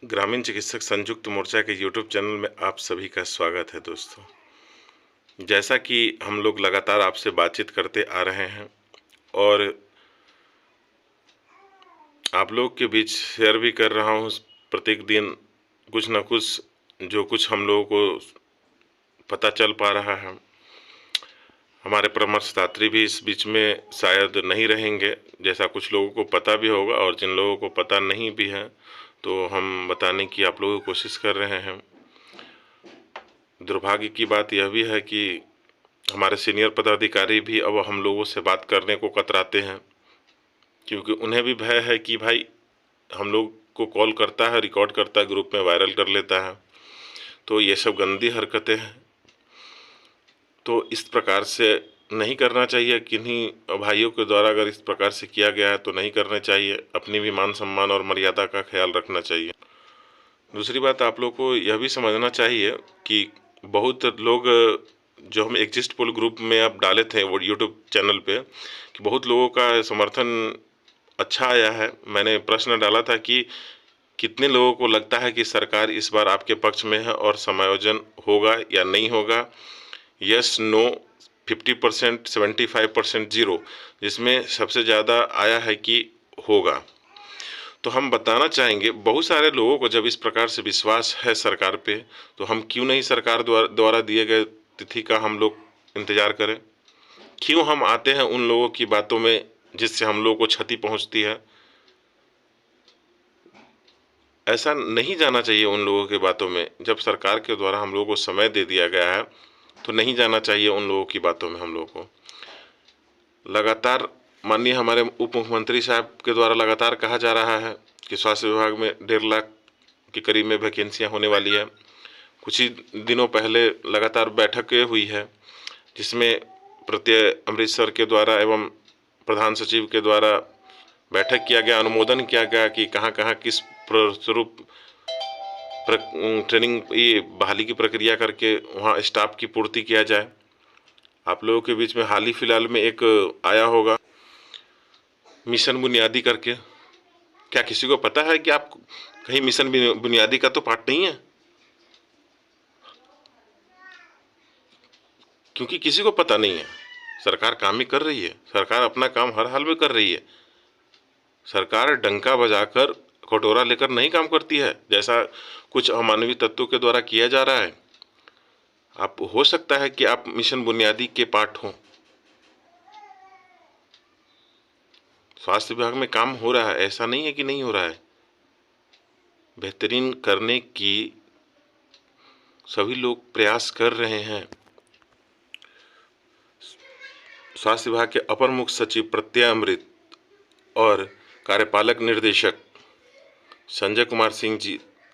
ग्रामीण चिकित्सक संयुक्त मोर्चा के यूट्यूब चैनल में आप सभी का स्वागत है दोस्तों। जैसा कि हम लोग लगातार आपसे बातचीत करते आ रहे हैं और आप लोग के बीच शेयर भी कर रहा हूँ प्रत्येक दिन कुछ ना कुछ जो कुछ हम लोगों को पता चल पा रहा है। हमारे परामर्शदात्री भी इस बीच में शायद नहीं रहेंगे, जैसा कुछ लोगों को पता भी होगा और जिन लोगों को पता नहीं भी है तो हम बताने की आप लोगों को कोशिश कर रहे हैं। दुर्भाग्य की बात यह भी है कि हमारे सीनियर पदाधिकारी भी अब हम लोगों से बात करने को कतराते हैं, क्योंकि उन्हें भी भय है कि भाई हम लोग को कॉल करता है, रिकॉर्ड करता है, ग्रुप में वायरल कर लेता है, तो ये सब गंदी हरकतें हैं। तो इस प्रकार से नहीं करना चाहिए। किन्हीं भाइयों के द्वारा अगर इस प्रकार से किया गया है तो नहीं करना चाहिए। अपनी भी मान सम्मान और मर्यादा का ख्याल रखना चाहिए। दूसरी बात, आप लोग को यह भी समझना चाहिए कि बहुत लोग जो हम एग्जिस्ट पोल ग्रुप में अब डाले थे वो यूट्यूब चैनल पे, कि बहुत लोगों का समर्थन अच्छा आया है। मैंने प्रश्न डाला था कि कितने लोगों को लगता है कि सरकार इस बार आपके पक्ष में है और समायोजन होगा या नहीं होगा। यस नो 50%, 75%, 0, जिसमें सबसे ज़्यादा आया है कि होगा। तो हम बताना चाहेंगे बहुत सारे लोगों को जब इस प्रकार से विश्वास है सरकार पे, तो हम क्यों नहीं सरकार द्वारा दिए गए तिथि का हम लोग इंतज़ार करें। क्यों हम आते हैं उन लोगों की बातों में जिससे हम लोगों को क्षति पहुंचती है। ऐसा नहीं जाना चाहिए उन लोगों की बातों में। जब सरकार के द्वारा हम लोगों को समय दे दिया गया है तो नहीं जाना चाहिए उन लोगों की बातों में। हम लोगों को लगातार माननीय हमारे उप मुख्यमंत्री साहब के द्वारा लगातार कहा जा रहा है कि स्वास्थ्य विभाग में 1.5 लाख के करीब में वैकेंसियाँ होने वाली है। कुछ ही दिनों पहले लगातार बैठकें हुई है, जिसमें प्रत्यय अमृतसर के द्वारा एवं प्रधान सचिव के द्वारा बैठक किया गया, अनुमोदन किया गया कि कहाँ कहाँ किस स्वरूप ट्रेनिंग ये बहाली की प्रक्रिया करके वहाँ स्टाफ की पूर्ति किया जाए। आप लोगों के बीच में हाल ही फिलहाल में एक आया होगा मिशन बुनियादी करके। क्या किसी को पता है कि आप कहीं मिशन बुनियादी का तो पार्ट नहीं है? क्योंकि किसी को पता नहीं है। सरकार काम ही कर रही है, सरकार अपना काम हर हाल में कर रही है। सरकार डंका बजाकर कटोरा लेकर नहीं काम करती है, जैसा कुछ अमानवीय तत्वों के द्वारा किया जा रहा है। आप हो सकता है कि आप मिशन बुनियादी के पार्ट हों। स्वास्थ्य विभाग में काम हो रहा है, ऐसा नहीं है कि नहीं हो रहा है। बेहतरीन करने की सभी लोग प्रयास कर रहे हैं। स्वास्थ्य विभाग के अपर मुख्य सचिव प्रत्यय अमृत और कार्यपालक निदेशक संजय कुमार सिंह जी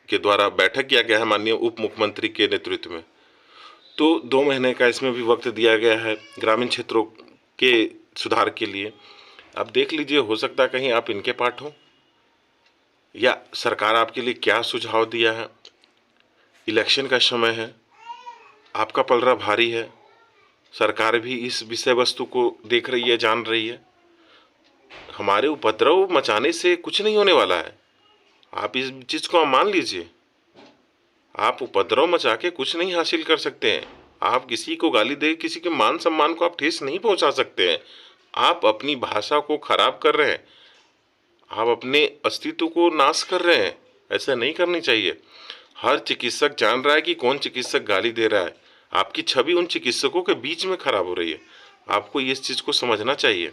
के द्वारा बैठक किया गया है माननीय उप मुख्यमंत्री के नेतृत्व में। तो 2 महीने का इसमें भी वक्त दिया गया है ग्रामीण क्षेत्रों के सुधार के लिए। आप देख लीजिए, हो सकता है कहीं आप इनके पार्ट हो, या सरकार आपके लिए क्या सुझाव दिया है। इलेक्शन का समय है, आपका पलड़ा भारी है, सरकार भी इस विषय वस्तु को देख रही है, जान रही है। हमारे उपद्रव मचाने से कुछ नहीं होने वाला है, आप इस चीज़ को मान लीजिए। आप उपद्रव मचा के कुछ नहीं हासिल कर सकते हैं। आप किसी को गाली दे, किसी के मान सम्मान को आप ठेस नहीं पहुंचा सकते हैं। आप अपनी भाषा को खराब कर रहे हैं, आप अपने अस्तित्व को नाश कर रहे हैं। ऐसा नहीं करनी चाहिए। हर चिकित्सक जान रहा है कि कौन चिकित्सक गाली दे रहा है। आपकी छवि उन चिकित्सकों के बीच में खराब हो रही है। आपको इस चीज़ को समझना चाहिए।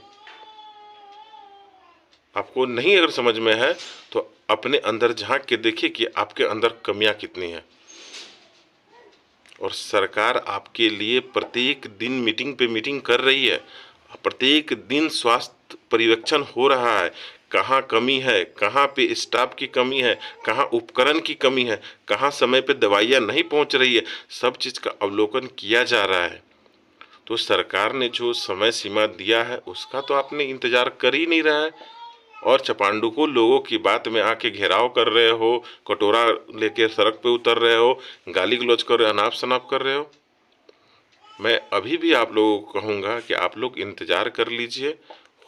आपको नहीं अगर समझ में है तो अपने अंदर झांक के देखिए कि आपके अंदर कमियां कितनी हैं। और सरकार आपके लिए प्रत्येक दिन मीटिंग पे मीटिंग कर रही है। प्रत्येक दिन स्वास्थ्य पर्यवेक्षण हो रहा है, कहाँ कमी है, कहाँ पे स्टाफ की कमी है, कहाँ उपकरण की कमी है, कहाँ समय पे दवाइयाँ नहीं पहुँच रही है। सब चीज़ का अवलोकन किया जा रहा है। तो सरकार ने जो समय सीमा दिया है उसका तो आपने इंतजार कर ही नहीं रहा है, और चपांडू को लोगों की बात में आके घेराव कर रहे हो, कटोरा लेके सड़क पे उतर रहे हो, गाली गलौज कर रहे हो, अनाप शनाप कर रहे हो। मैं अभी भी आप लोगों को कहूँगा कि आप लोग इंतज़ार कर लीजिए।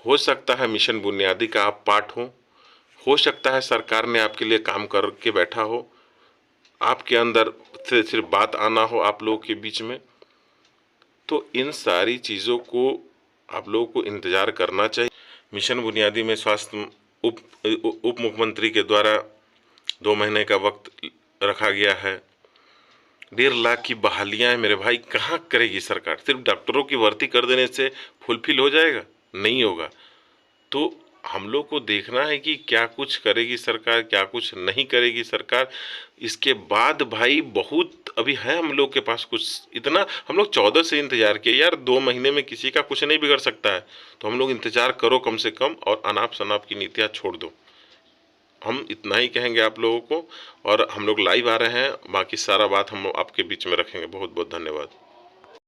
हो सकता है मिशन बुनियादी का आप पार्ट हो सकता है सरकार ने आपके लिए काम करके बैठा हो, आपके अंदर से सिर्फ बात आना हो आप लोगों के बीच में। तो इन सारी चीज़ों को आप लोगों को इंतज़ार करना चाहिए। मिशन बुनियादी में स्वास्थ्य उप मुख्यमंत्री के द्वारा 2 महीने का वक्त रखा गया है। 1.5 लाख की बहालियां हैं मेरे भाई, कहाँ करेगी सरकार? सिर्फ डॉक्टरों की भर्ती कर देने से फुलफिल हो जाएगा? नहीं होगा। तो हम लोग को देखना है कि क्या कुछ करेगी सरकार, क्या कुछ नहीं करेगी सरकार। इसके बाद भाई बहुत अभी है हम लोग के पास कुछ, इतना हम लोग 14 से इंतजार किए यार, 2 महीने में किसी का कुछ नहीं बिगड़ सकता है। तो हम लोग इंतजार करो कम से कम, और अनाप शनाप की नीतियाँ छोड़ दो। हम इतना ही कहेंगे आप लोगों को। और हम लोग लाइव आ रहे हैं, बाकी सारा बात हम आपके बीच में रखेंगे। बहुत बहुत धन्यवाद।